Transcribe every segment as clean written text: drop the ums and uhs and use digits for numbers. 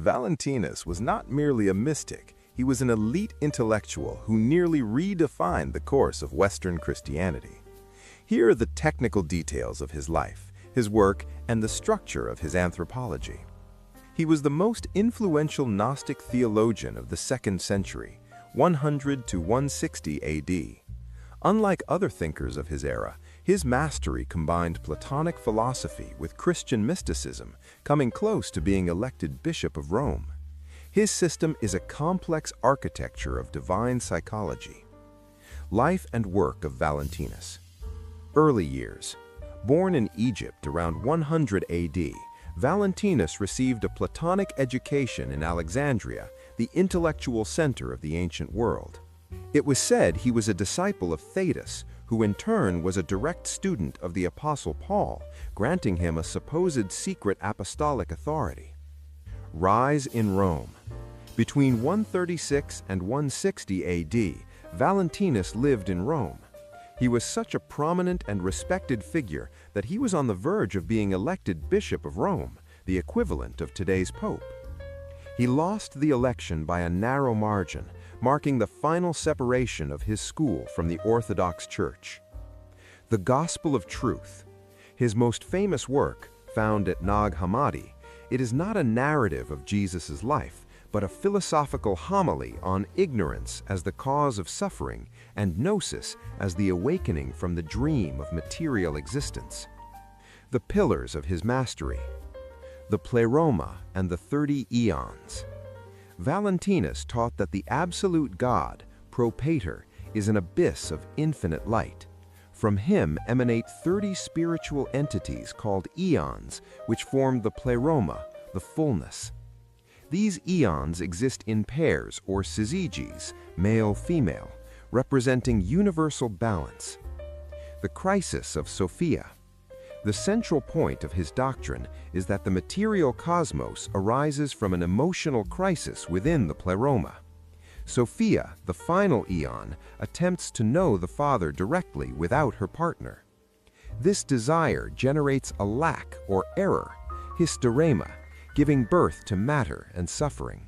Valentinus was not merely a mystic, he was an elite intellectual who nearly redefined the course of Western Christianity. Here are the technical details of his life, his work, and the structure of his anthropology. He was the most influential Gnostic theologian of the 2nd century, 100 to 160 AD. Unlike other thinkers of his era, his mastery combined Platonic philosophy with Christian mysticism, coming close to being elected Bishop of Rome. His system is a complex architecture of divine psychology. Life and work of Valentinus. Early years. Born in Egypt around 100 AD, Valentinus received a Platonic education in Alexandria, the intellectual center of the ancient world. It was said he was a disciple of Thetis, who in turn was a direct student of the Apostle Paul, granting him a supposed secret apostolic authority. Rise in Rome. Between 136 and 160 AD, Valentinus lived in Rome. He was such a prominent and respected figure that he was on the verge of being elected Bishop of Rome, the equivalent of today's Pope. He lost the election by a narrow margin, marking the final separation of his school from the Orthodox Church. The Gospel of Truth. His most famous work, found at Nag Hammadi, it is not a narrative of Jesus' life, but a philosophical homily on ignorance as the cause of suffering and Gnosis as the awakening from the dream of material existence. The pillars of his mastery. The Pleroma and the 30 Eons. Valentinus taught that the absolute God, Propator, is an abyss of infinite light. From him emanate 30 spiritual entities called eons, which form the Pleroma, the fullness. These eons exist in pairs or syzygies, male-female, representing universal balance. The crisis of Sophia. The central point of his doctrine is that the material cosmos arises from an emotional crisis within the Pleroma. Sophia, the final eon, attempts to know the Father directly without her partner. This desire generates a lack or error, hysterema, giving birth to matter and suffering.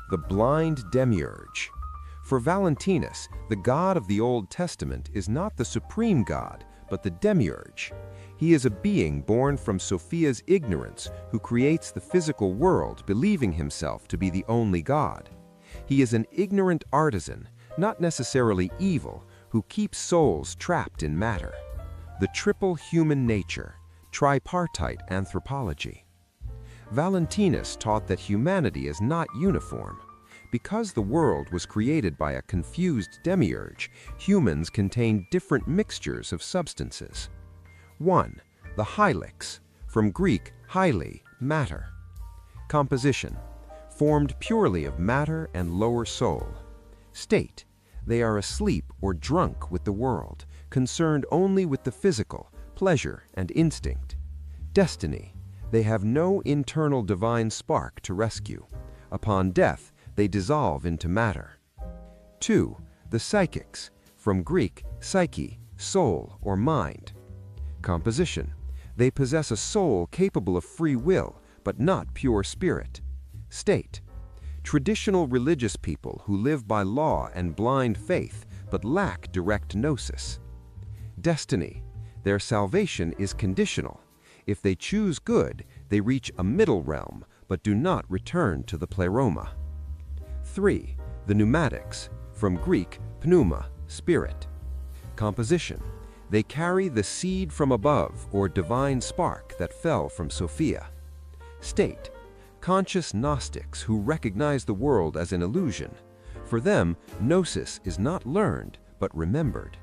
The blind demiurge. For Valentinus, the God of the Old Testament is not the supreme God, but the demiurge. He is a being born from Sophia's ignorance who creates the physical world, believing himself to be the only God. He is an ignorant artisan, not necessarily evil, who keeps souls trapped in matter. The triple human nature, tripartite anthropology. Valentinus taught that humanity is not uniform. Because the world was created by a confused demiurge, humans contain different mixtures of substances. 1. The hylix, from Greek hyle, matter. Composition, formed purely of matter and lower soul. State, they are asleep or drunk with the world, concerned only with the physical, pleasure, and instinct. Destiny, they have no internal divine spark to rescue. Upon death, they dissolve into matter. 2. The psychics, from Greek psyche, soul or mind. Composition, they possess a soul capable of free will, but not pure spirit. State, traditional religious people who live by law and blind faith, but lack direct gnosis. Destiny, their salvation is conditional. If they choose good, they reach a middle realm, but do not return to the Pleroma. 3. The pneumatics, from Greek pneuma, spirit. Composition, they carry the seed from above or divine spark that fell from Sophia. State, conscious Gnostics who recognize the world as an illusion. For them, Gnosis is not learned, but remembered.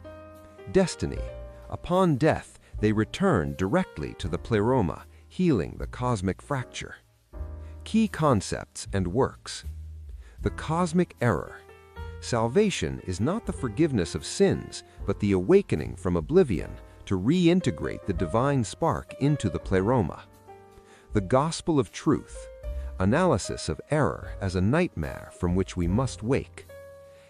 Destiny, upon death, they return directly to the Pleroma, healing the cosmic fracture. Key concepts and works. The cosmic error. Salvation is not the forgiveness of sins, but the awakening from oblivion to reintegrate the divine spark into the Pleroma. The Gospel of Truth. Analysis of error as a nightmare from which we must wake.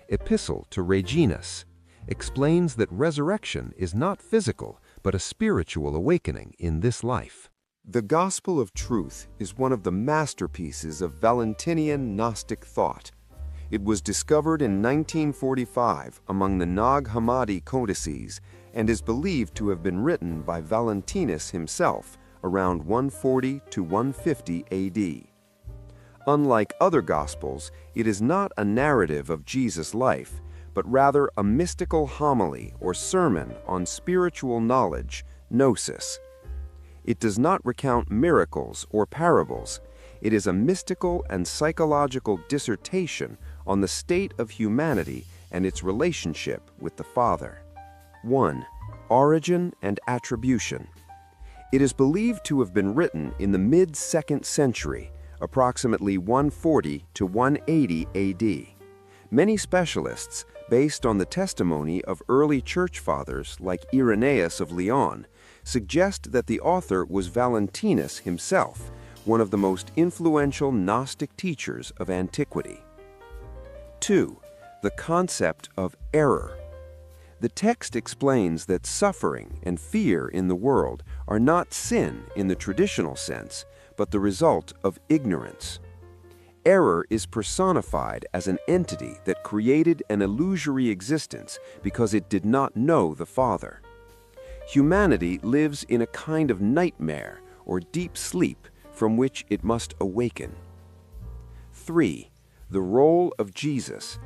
Epistle to Reginus. Explains that resurrection is not physical, but a spiritual awakening in this life. The Gospel of Truth is one of the masterpieces of Valentinian Gnostic thought. It was discovered in 1945 among the Nag Hammadi codices and is believed to have been written by Valentinus himself around 140 to 150 AD. Unlike other Gospels, it is not a narrative of Jesus' life, but rather a mystical homily or sermon on spiritual knowledge, Gnosis. It does not recount miracles or parables. It is a mystical and psychological dissertation on the state of humanity and its relationship with the Father. 1. Origin and attribution. It is believed to have been written in the mid-2nd century, approximately 140 to 180 AD. Many specialists, based on the testimony of early church fathers like Irenaeus of Lyon, suggest that the author was Valentinus himself, one of the most influential Gnostic teachers of antiquity. 2. The concept of error. The text explains that suffering and fear in the world are not sin in the traditional sense, but the result of ignorance. Error is personified as an entity that created an illusory existence because it did not know the Father. Humanity lives in a kind of nightmare or deep sleep from which it must awaken. 3. The role of Jesus.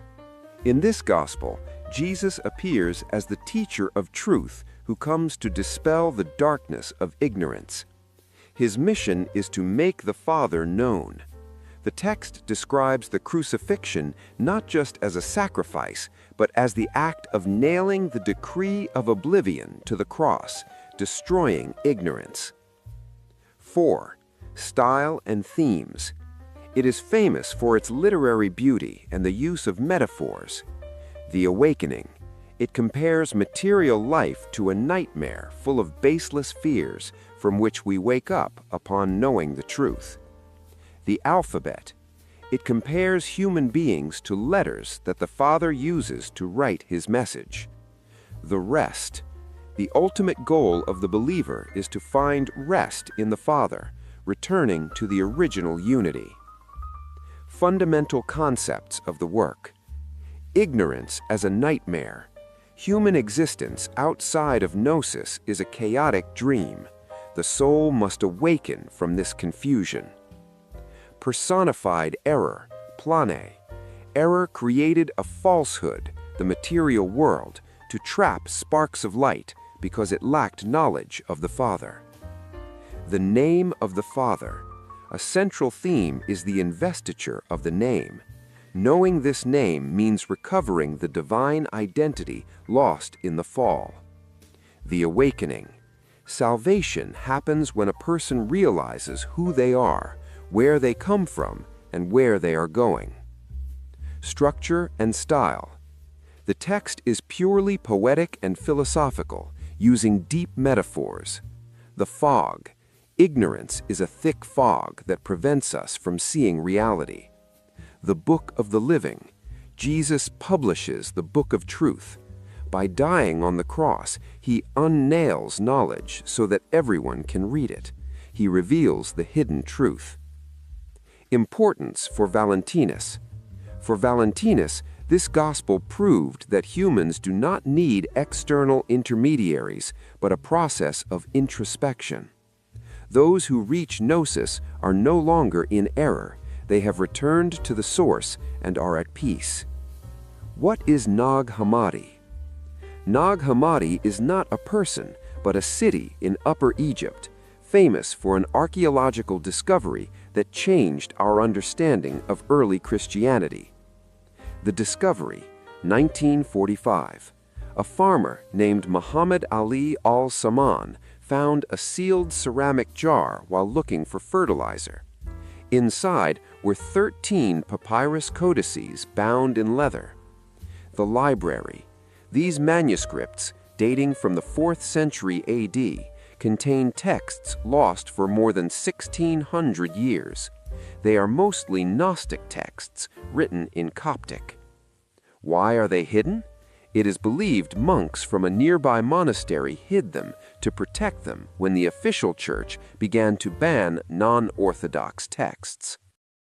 In this gospel, Jesus appears as the teacher of truth who comes to dispel the darkness of ignorance. His mission is to make the Father known. The text describes the crucifixion not just as a sacrifice, but as the act of nailing the decree of oblivion to the cross, destroying ignorance. 4. Style and themes. It is famous for its literary beauty and the use of metaphors. The Awakening. It compares material life to a nightmare full of baseless fears from which we wake up upon knowing the truth. The Alphabet. It compares human beings to letters that the Father uses to write his message. The Rest. The ultimate goal of the believer is to find rest in the Father, returning to the original unity. Fundamental concepts of the work. Ignorance as a nightmare. Human existence outside of Gnosis is a chaotic dream. The soul must awaken from this confusion. Personified error, plane. Error created a falsehood, the material world, to trap sparks of light because it lacked knowledge of the Father. The name of the Father. A central theme is the investiture of the name. Knowing this name means recovering the divine identity lost in the fall. The Awakening. Salvation happens when a person realizes who they are, where they come from, and where they are going. Structure and style. The text is purely poetic and philosophical, using deep metaphors. The fog. Ignorance is a thick fog that prevents us from seeing reality. The Book of the Living. Jesus publishes the Book of Truth. By dying on the cross, he unnails knowledge so that everyone can read it. He reveals the hidden truth. Importance for Valentinus. For Valentinus, this gospel proved that humans do not need external intermediaries, but a process of introspection. Those who reach Gnosis are no longer in error. They have returned to the source and are at peace. What is Nag Hammadi? Nag Hammadi is not a person, but a city in Upper Egypt, famous for an archaeological discovery that changed our understanding of early Christianity. The discovery, 1945. A farmer named Muhammad Ali al-Saman found a sealed ceramic jar while looking for fertilizer. Inside were 13 papyrus codices bound in leather. The library. These manuscripts, dating from the 4th century AD, contain texts lost for more than 1,600 years. They are mostly Gnostic texts written in Coptic. Why are they hidden? It is believed monks from a nearby monastery hid them to protect them when the official church began to ban non-orthodox texts.